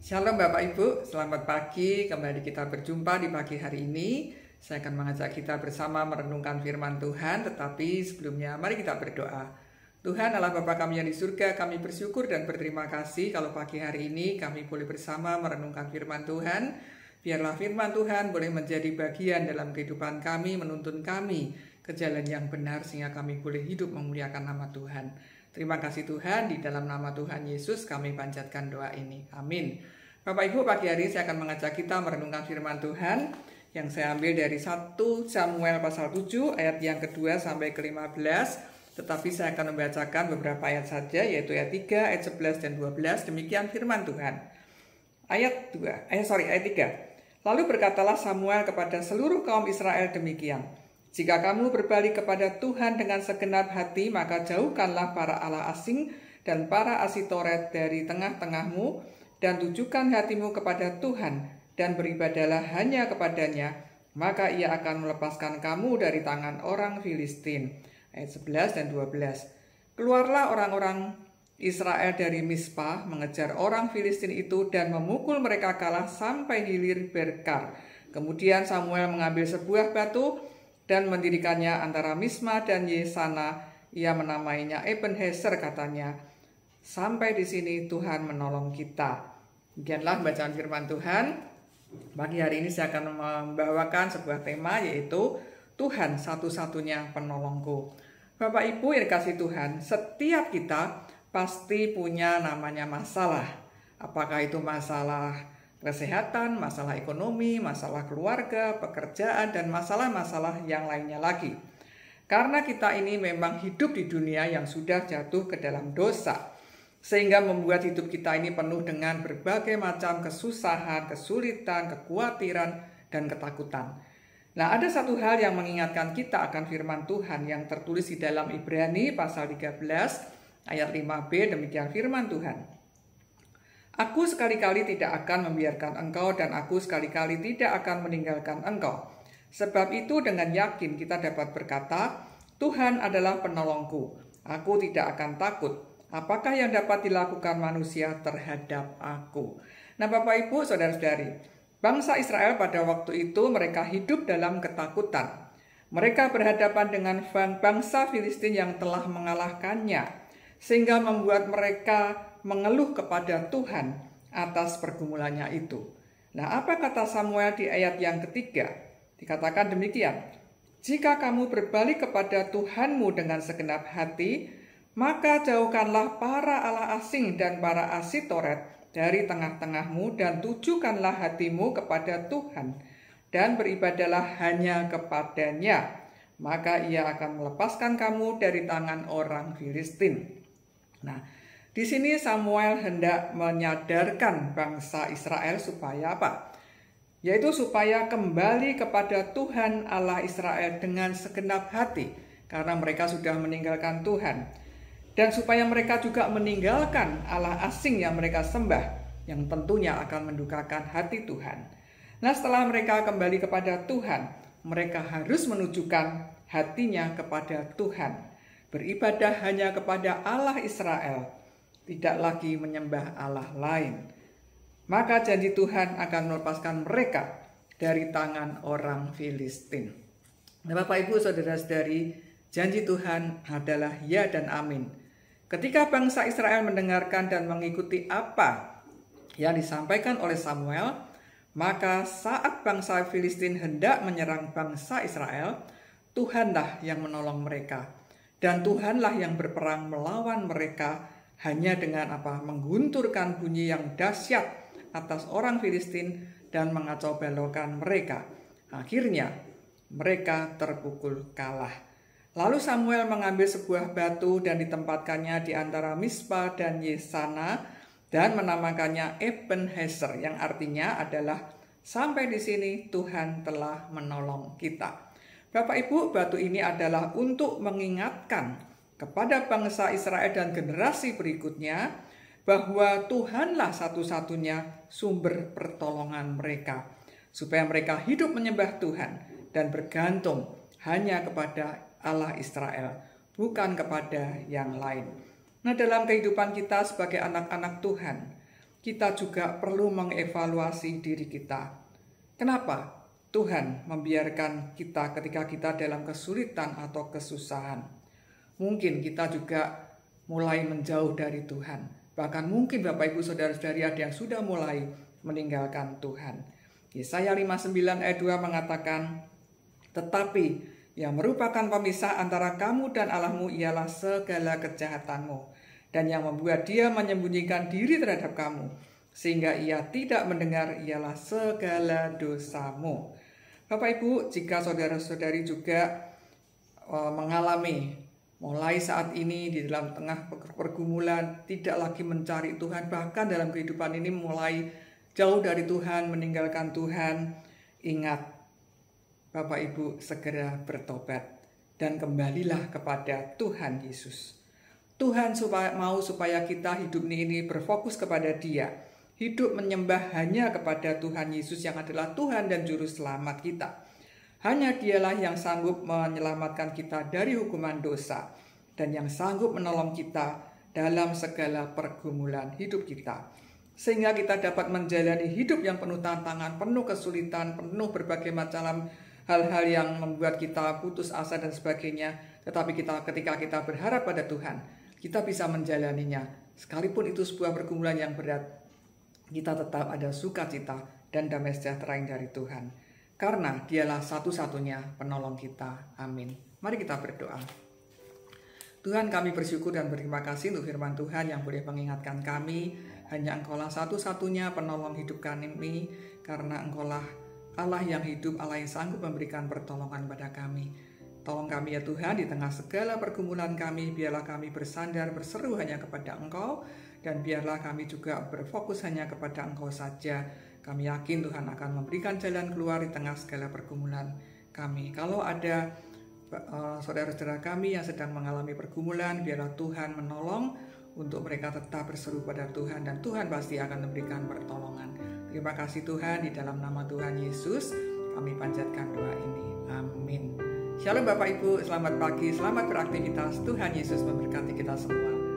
Shalom Bapak Ibu, selamat pagi. Kembali kita berjumpa di pagi hari ini. Saya akan mengajak kita bersama merenungkan firman Tuhan. Tetapi sebelumnya mari kita berdoa. Tuhan Allah Bapa kami yang di surga, kami bersyukur dan berterima kasih kalau pagi hari ini kami boleh bersama merenungkan firman Tuhan. Biarlah firman Tuhan boleh menjadi bagian dalam kehidupan kami, menuntun kami ke jalan yang benar sehingga kami boleh hidup memuliakan nama Tuhan. Terima kasih Tuhan, di dalam nama Tuhan Yesus kami panjatkan doa ini. Amin. Bapak Ibu, pagi hari saya akan mengajak kita merenungkan firman Tuhan yang saya ambil dari 1 Samuel pasal 7 ayat yang kedua sampai ke-15. Tetapi saya akan membacakan beberapa ayat saja, yaitu ayat 3, ayat 11 dan 12. Demikian firman Tuhan. Ayat 3. Lalu berkatalah Samuel kepada seluruh kaum Israel demikian. Jika kamu berbalik kepada Tuhan dengan segenap hati, maka jauhkanlah para allah asing dan para asitoret dari tengah-tengahmu, dan tujukan hatimu kepada Tuhan, dan beribadalah hanya kepadanya, maka ia akan melepaskan kamu dari tangan orang Filistin. Ayat 11 dan 12. Keluarlah orang-orang Israel dari Mispa, mengejar orang Filistin itu dan memukul mereka kalah sampai hilir Berkar. Kemudian Samuel mengambil sebuah batu dan mendirikannya antara Misma dan Yesana. Ia menamainya Ebenezer, katanya, sampai di sini Tuhan menolong kita. Demikianlah bacaan firman Tuhan. Pagi hari ini saya akan membawakan sebuah tema, yaitu Tuhan satu-satunya penolongku. Bapak Ibu yang dikasihi Tuhan, setiap kita pasti punya namanya masalah. Apakah itu masalah kesehatan, masalah ekonomi, masalah keluarga, pekerjaan, dan masalah-masalah yang lainnya lagi. Karena kita ini memang hidup di dunia yang sudah jatuh ke dalam dosa, sehingga membuat hidup kita ini penuh dengan berbagai macam kesusahan, kesulitan, kekhawatiran, dan ketakutan. Nah, ada satu hal yang mengingatkan kita akan firman Tuhan yang tertulis di dalam Ibrani pasal 13 ayat 5b, demikian firman Tuhan. Aku sekali-kali tidak akan membiarkan engkau dan aku sekali-kali tidak akan meninggalkan engkau. Sebab itu dengan yakin kita dapat berkata, Tuhan adalah penolongku. Aku tidak akan takut. Apakah yang dapat dilakukan manusia terhadap aku? Nah Bapak Ibu, Saudara-saudari, bangsa Israel pada waktu itu mereka hidup dalam ketakutan. Mereka berhadapan dengan bangsa Filistin yang telah mengalahkannya, sehingga membuat mereka mengeluh kepada Tuhan atas pergumulannya itu. Nah, apa kata Samuel di ayat yang ketiga? Dikatakan demikian, jika kamu berbalik kepada Tuhanmu dengan segenap hati, maka jauhkanlah para allah asing dan para asitoret dari tengah-tengahmu, dan tujukanlah hatimu kepada Tuhan, dan beribadalah hanya kepadanya, maka ia akan melepaskan kamu dari tangan orang Filistin. Nah, di sini Samuel hendak menyadarkan bangsa Israel supaya apa? Yaitu supaya kembali kepada Tuhan Allah Israel dengan segenap hati, karena mereka sudah meninggalkan Tuhan. Dan supaya mereka juga meninggalkan Allah asing yang mereka sembah, yang tentunya akan mendukakan hati Tuhan. Nah, setelah mereka kembali kepada Tuhan, mereka harus menunjukkan hatinya kepada Tuhan. Beribadah hanya kepada Allah Israel, tidak lagi menyembah Allah lain. Maka janji Tuhan akan melepaskan mereka dari tangan orang Filistin. Nah, Bapak Ibu Saudara-saudari, janji Tuhan adalah ya dan amin. Ketika bangsa Israel mendengarkan dan mengikuti apa yang disampaikan oleh Samuel, maka saat bangsa Filistin hendak menyerang bangsa Israel, Tuhanlah yang menolong mereka. Dan Tuhanlah yang berperang melawan mereka hanya dengan apa? Menggunturkan bunyi yang dahsyat atas orang Filistin dan mengacau balaukan mereka. Akhirnya mereka terpukul kalah. Lalu Samuel mengambil sebuah batu dan ditempatkannya di antara Mispa dan Yesana dan menamakannya Ebenezer, yang artinya adalah sampai di sini Tuhan telah menolong kita. Bapak Ibu, batu ini adalah untuk mengingatkan kepada bangsa Israel dan generasi berikutnya bahwa Tuhanlah satu-satunya sumber pertolongan mereka, supaya mereka hidup menyembah Tuhan dan bergantung hanya kepada Allah Israel, bukan kepada yang lain. Nah, dalam kehidupan kita sebagai anak-anak Tuhan, kita juga perlu mengevaluasi diri kita. Kenapa Tuhan membiarkan kita ketika kita dalam kesulitan atau kesusahan? Mungkin kita juga mulai menjauh dari Tuhan. Bahkan mungkin Bapak Ibu Saudara-saudari ada yang sudah mulai meninggalkan Tuhan. Yesaya 59 ayat 2 mengatakan, tetapi yang merupakan pemisah antara kamu dan Allahmu ialah segala kejahatanmu, dan yang membuat dia menyembunyikan diri terhadap kamu, sehingga ia tidak mendengar ialah segala dosamu. Bapak Ibu, jika saudara-saudari juga mengalami mulai saat ini di dalam tengah pergumulan, tidak lagi mencari Tuhan, bahkan dalam kehidupan ini mulai jauh dari Tuhan, meninggalkan Tuhan, ingat, Bapak Ibu segera bertobat dan kembalilah kepada Tuhan Yesus. Tuhan mau supaya kita hidup ini berfokus kepada Dia. Hidup menyembah hanya kepada Tuhan Yesus yang adalah Tuhan dan Juru Selamat kita. Hanya Dialah yang sanggup menyelamatkan kita dari hukuman dosa dan yang sanggup menolong kita dalam segala pergumulan hidup kita. Sehingga kita dapat menjalani hidup yang penuh tantangan, penuh kesulitan, penuh berbagai macam hal-hal yang membuat kita putus asa dan sebagainya. Tetapi ketika kita berharap pada Tuhan, kita bisa menjalaninya. Sekalipun itu sebuah pergumulan yang berat, kita tetap ada sukacita dan damai sejahtera yang dari Tuhan. Karena Dialah satu-satunya penolong kita. Amin. Mari kita berdoa. Tuhan, kami bersyukur dan berterima kasih untuk firman Tuhan yang boleh mengingatkan kami. Hanya Engkaulah satu-satunya penolong hidup kami. Karena Engkaulah Allah yang hidup, Allah yang sanggup memberikan pertolongan pada kami. Tolong kami ya Tuhan, di tengah segala pergumulan kami, biarlah kami bersandar, berseru hanya kepada Engkau. Dan biarlah kami juga berfokus hanya kepada Engkau saja. Kami yakin Tuhan akan memberikan jalan keluar di tengah segala pergumulan kami. Kalau ada saudara-saudara kami yang sedang mengalami pergumulan, biarlah Tuhan menolong untuk mereka tetap berseru pada Tuhan. Dan Tuhan pasti akan memberikan pertolongan. Terima kasih Tuhan, di dalam nama Tuhan Yesus kami panjatkan doa ini. Amin. Shalom Bapak Ibu, selamat pagi, selamat beraktivitas. Tuhan Yesus memberkati kita semua.